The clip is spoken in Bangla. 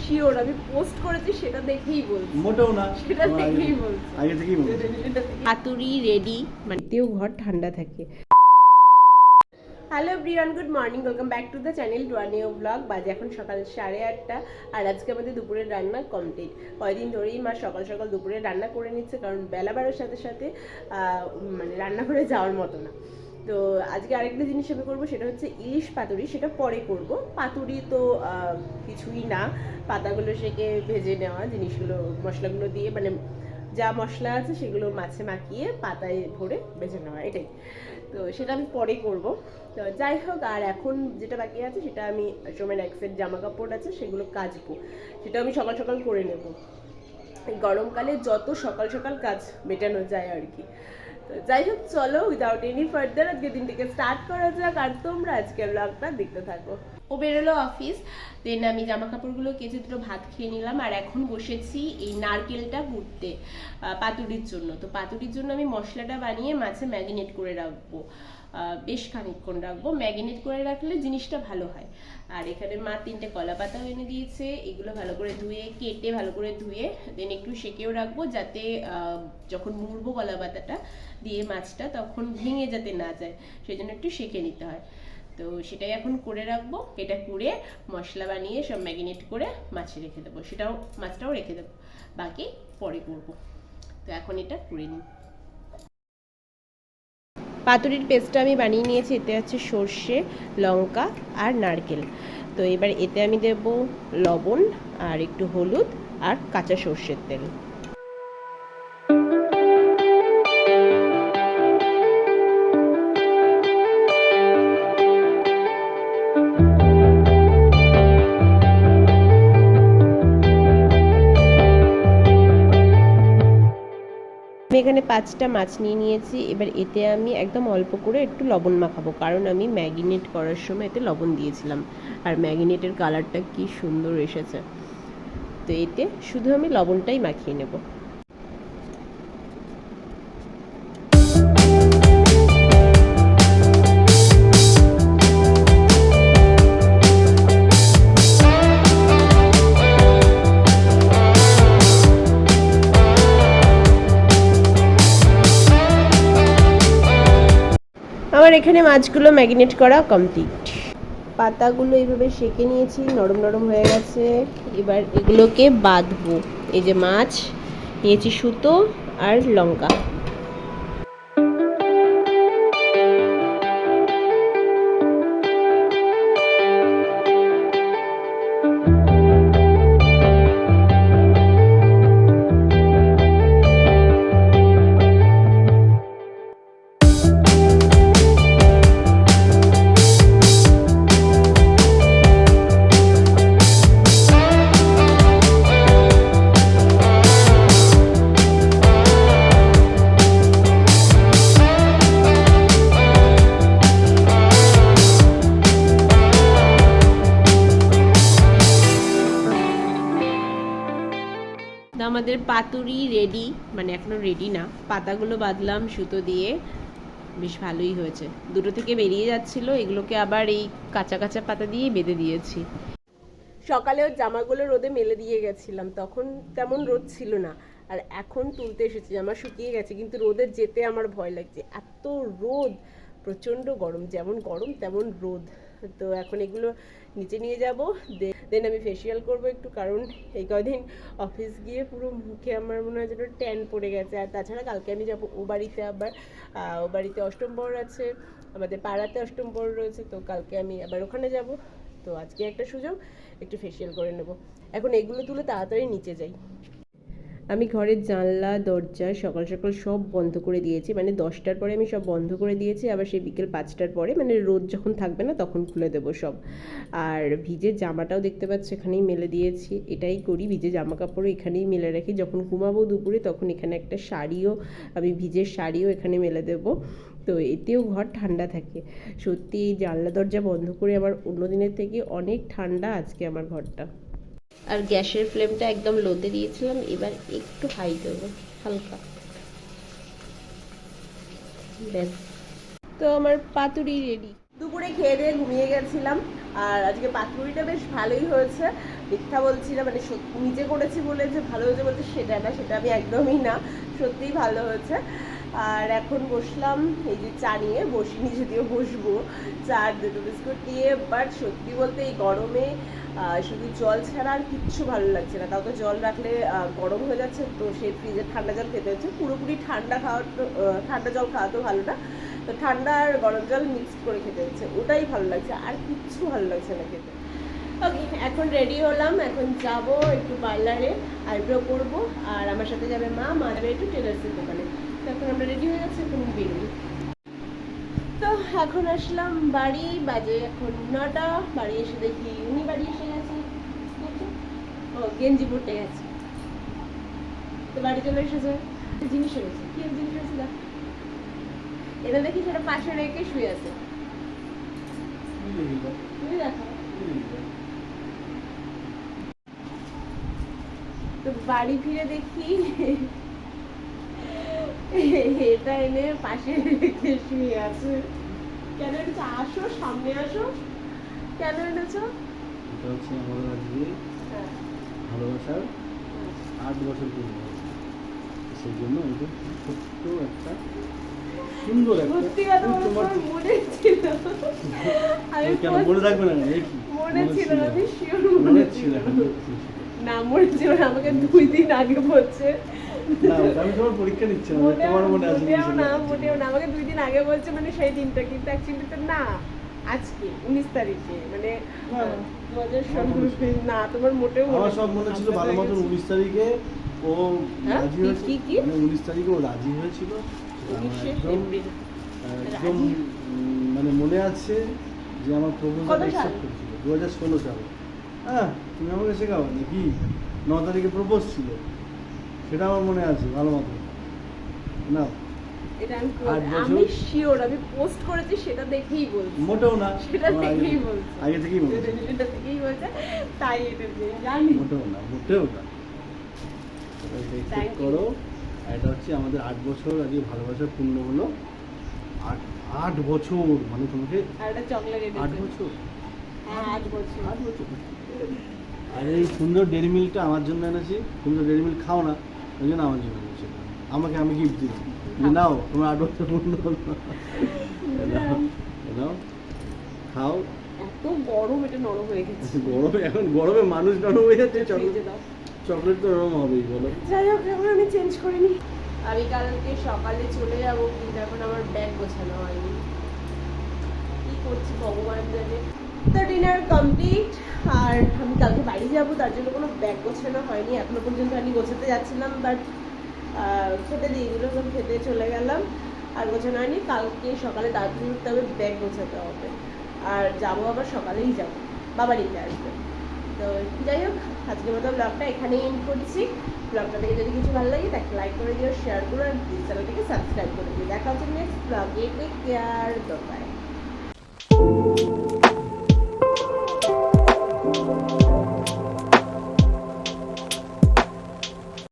শিওর আমি পোস্ট করেছি সেটা দেখেই বলছি, মোটেও না, সেটা দেখেই বলছি, আগে থেকেই বলছি। পাতুরি রেডি, মানে তেও ঘর ঠান্ডা থাকে। Hello everyone, good morning, welcome back to the channel to a new blog. বাজে এখন সকাল 8:30 আর আজকে আমাদের দুপুরের রান্না কমপ্লিট। কয়েকদিন ধরেই মা সকাল সকাল দুপুরে রান্না করে নিচ্ছে, কারণ বেলা বাড়ার সাথে সাথে মানে রান্নাঘরে যাওয়ার মতো না। তো আজকে আরেকটা জিনিস আমি করবো, সেটা হচ্ছে ইলিশ পাতুরি। সেটা পরে করব। পাতুরি তো কিছুই না, পাতাগুলো সেকে ভেজে নেওয়া, জিনিসগুলো মশলাগুলো দিয়ে, মানে যা মশলা আছে সেগুলো মাছে মাখিয়ে পাতায় ভরে ভেজে নেওয়া, এটাই। তো সেটা আমি পরে করব। তো যাই হোক, আর এখন যেটা বাকি আছে সেটা আমি সোমের এক সেট জামা কাপড় আছে সেগুলো কাচবো, সেটা আমি সকাল সকাল করে নেব। গরমকালে যত সকাল সকাল কাজ মেটানো যায় আর কি। তো যাই হোক, চলো উইদাউট এনি ফার্দার আজকে দিনটিকে স্টার্ট করা যাক, আর তোমরা আজকে ব্লগটা দেখতে থাকো। ও বেরোলো অফিস, দেন আমি জামা কাপড়গুলো কেচে দুটো ভাত খেয়ে নিলাম, আর এখন বসেছি এই নারকেলটা কুটতে পাতুরির জন্য। তো পাতুরির জন্য আমি মশলাটা বানিয়ে মাছে ম্যারিনেট করে রাখবো, বেশ খানিকক্ষণ রাখবো। ম্যারিনেট করে রাখলে জিনিসটা ভালো হয়। আর এখানে মা 3টে কলা পাতা এনে দিয়েছে, এগুলো ভালো করে ধুয়ে কেটে ভালো করে ধুয়ে দেন একটু সেকেও রাখবো, যাতে যখন মুড়বো কলা পাতাটা দিয়ে মাছটা তখন ভেঙে যাতে না যায়, সেই জন্য একটু সেকে নিতে হয়। তো সেটাই এখন করে রাখবো। এটা করে মশলা বানিয়ে সব ম্যারিনেট করে মাছে রেখে দেবো, মাছটাও রেখে দেবো, বাকি পরে করবো। তো এখন এটা করে নিই। পাতুরির পেস্টটা আমি বানিয়ে নিয়েছি, এতে আছে সর্ষে, লঙ্কা আর নারকেল। তো এবার এতে আমি দেব লবণ আর একটু হলুদ আর কাঁচা সর্ষের তেল। আমি এখানে 5টা মাছ নিয়ে নিয়েছি। এবার এতে আমি একদম অল্প করে একটু লবণ মাখাবো, কারণ আমি ম্যারিনেট করার সময় এতে লবণ দিয়েছিলাম, আর ম্যারিনেটের কালারটা কি সুন্দর এসেছে। তো এতে শুধু আমি লবণটাই মাখিয়ে নেব। আমার এখানে মাছগুলো ম্যারিনেট করা কমপ্লিট। পাতাগুলো এইভাবে সেকে নিয়েছি, নরম নরম হয়ে গেছে। এবার এগুলোকে বাঁধবো। এই যে মাছ নিয়েছি, সুতো আর লঙ্কা। আমাদের পাতুরি রেডি, মানে এখনো রেডি না। পাতাগুলো বাঁধলাম সুতো দিয়ে, বেশ ভালোই হয়েছে। দুটো থেকে বেরিয়ে যাচ্ছিল, এগুলোকে আবার এই কাঁচা কাঁচা পাতা দিয়ে বেঁধে দিয়েছি। সকালেও জামাগুলো রোদে মেলে দিয়ে গেছিলাম, তখন তেমন রোদ ছিল না, আর এখন তুলতে এসেছি। জামা শুকিয়ে গেছে, কিন্তু রোদে যেতে আমার ভয় লাগছে, এত রোদ, প্রচণ্ড গরম, যেমন গরম তেমন রোদ। তো এখন এগুলো নিচে নিয়ে যাব, দেন আমি ফেসিয়াল করব একটু, কারণ এই কদিন অফিস গিয়ে পুরো মুখে আমার মনে হয় যেন ট্যান পড়ে গেছে। আর তাছাড়া কালকে আমি যাব ও বাড়িতে, আবার ও বাড়িতে অষ্টমবর আছে, আমাদের পাড়াতে অষ্টমবর রয়েছে, তো কালকে আমি আবার ওখানে যাব। তো আজকে একটা সুযোগ, একটু ফেসিয়াল করে নেব। এখন এগুলো তুলে তাড়াতাড়ি নিচে যাই। আমি ঘরের জানলা দরজা সকাল সকাল সব বন্ধ করে দিয়েছি, মানে 10টার পরে আমি সব বন্ধ করে দিয়েছি, আবার সেই বিকেল 5টার পরে, মানে রোদ যখন থাকবে না তখন খুলে দেবো সব। আর ভিজে জামাটাও দেখতে পাচ্ছ এখানেই মেলে দিয়েছি, এটাই করি, ভিজে জামা কাপড়ও এখানেই মেলে রাখি। যখন ঘুমাবো দুপুরে তখন এখানে একটা শাড়িও, আমি ভিজের শাড়িও এখানে মেলে দেবো। তো এতেও ঘর ঠান্ডা থাকে। সত্যি এই জানলা দরজা বন্ধ করে আবার অন্য দিনের থেকে অনেক ঠান্ডা আজকে আমার ঘরটা। আর গ্যাসের ফ্লেমটা একদম লোতে দিয়েছিলাম, এবার একটু হাই দেবো হালকা, ব্যাস। তো আমার পাতুরি রেডি। দুপুরে খেয়ে দিয়ে ঘুমিয়ে গেছিলাম। আর আজকে পাতুরিটা বেশ ভালোই হয়েছে, মিথ্যা বলছি না, মানে সত্যি নিজে করেছি বলে যে ভালো হয়েছে বলছে সেটা না, সেটা আমি একদমই না, সত্যিই ভালো হয়েছে। আর এখন বসলাম এই যে চা নিয়ে, বসিনি যদিও বসবো, চা আর দুটো বিস্কুট নিয়ে। বাট সত্যি বলতে এই গরমে শুধু জল ছাড়া আর কিচ্ছু ভালো লাগছে না। তাও তো জল রাখলে গরম হয়ে যাচ্ছে, তো সেই ফ্রিজে ঠান্ডা জল খেতে হচ্ছে। পুরোপুরি ঠান্ডা খাওয়া তো ঠান্ডা জল খাওয়া তো ভালো না, তো ঠান্ডা আর গরম জল মিক্সড করে খেতে হচ্ছে, ওটাই ভালো লাগছে, আর কিচ্ছু ভালো লাগছে না খেতে। ওকে, এখন রেডি হলাম, এখন যাব একটু পার্লারে আইব্রো করবো, আর আমার সাথে যাবে মা, মা যাবে একটু টেলার্সের দোকানে। তো এখন আমরা রেডি হয়ে যাচ্ছি, এখন বেরোই। তো এখন আসলাম বাড়ি, বাজে এখন 9টা। বাড়ি এসে দেখি উনি বাড়ি এসে গেছে, ও গেঞ্জি পরতে গেছে, তো বাড়ি চলে এসেছে। জিনিস হয়েছে, কি জিনিস হয়েছে দেখ, এটা দেখি সেটা পাশে রেখে শুয়ে আছে, তুমি দেখো। তো বাড়ি ফিরে দেখি এটা এনে পাশে রেখে শুয়ে আছে। কেন এনেছো? আসো, সামনে আসো, কেন এনেছো? এটা হচ্ছে আমাদের আজকে ভালোবাসার 8 বছর পূর্ণ, সেই জন্য এটা ছোট্ট একটা সুন্দর একটা সত্যি কথা বলতে তোমার মনে ছিল, আমি কেন মনে রাখবে না? মনে ছিল না, আমি শিওর মনে ছিল না, মনে ছিল না, আমাকে 2 দিন আগে বলছে। না, আমি তোমার পরীক্ষা নিচ্ছিলাম, তোমার মনে আছে মোটেও না, মোটেও না, আমাকে 2 দিন আগে বলছে, মানে সেই দিনটা, কিন্তু অ্যাকচুয়ালি তো না, আজকে 19 তারিখে, মানে 2016 না, তোমার মোটেও আমার সব মনে ছিল ভালো মতন। 19 তারিখে ও রাজি হয়েছিল, মানে 19 তারিখে ও রাজি হয়েছিল, একদম একদম মানে মনে আছে যে আমার প্রপোজাল অ্যাকসেপ্ট করেছিল 2016 সালে। হ্যাঁ, তুমি আমাকে শেখাও নাকি 9 তারিখে প্রপোজ ছিল, সেটা আমার মনে আছে ভালো মতো। না এটা আমি শিওর, আমি পোস্ট করেছি সেটা দেখেই বলছি, মোটেও না, সেটা দেখেই বলছি, আগে থেকেই বলছি, সেটা দেখেই বলছে, তাই এটা জানি। মোটেও না, মোটেও না। এটা করো। এটা হচ্ছে আমাদের 8 বছর আজকে ভালোবাসা পূর্ণ হলো। 8 বছর, মানে তোমাকে আর একটা চকলেট 8 বছর, হ্যাঁ 8 বছর। 8 বছর। আর এই সুন্দর ডেয়ারি মিল্কটা আমার জন্য এনেছি। তুমি তো ডেয়ারি মিল্ক খাও না, ওই জন্য আমার জন্য এনেছি। আমাকে আমি গিফট দিলাম যে নাও, তোমার 8 বছর পূর্ণ হলো, নাও খাও। এত গরম, এটা নরম হয়ে গেছে। গরমে, এখন গরমে মানুষ নরম হয়ে যাচ্ছে, ফ্রিজে দাও। চকলেট তো নরম হবেই, বলো। যাই হোক, এখন আমি চেঞ্জ করিনি, আমি কালকে সকালে চলে যাবো, কিন্তু এখন আমার ব্যাগ গোছানো হয়নি, কি করছি ভগবান জানে। তো ডিনার কমপ্লিট, আর আমি কালকে বাড়ি যাবো, তার জন্য কোনো ব্যাগ গোছানো হয়নি এখনো পর্যন্ত। আমি গোছাতে যাচ্ছিলাম, বাট খেতে দিয়ে দিল, তখন খেতে চলে গেলাম, আর গোছানো হয়নি। কালকে সকালে তাড়াতাড়ি উঠতে হবে, ব্যাগ গোছাতে হবে, আর যাবো আবার সকালেই যাবো, বাবা নিতে আসবে। তো যাই হোক, আজকের মতো ব্লগটা এখানেই এন্ড করছি। ব্লগটা থেকে যদি কিছু ভালো লাগে তাকে লাইক করে দিও, শেয়ার করো, আর চ্যানেলটিকে সাবস্ক্রাইব করে দিও। দেখা হচ্ছে নেক্সট ব্লগে, টেক কেয়ার, বাই।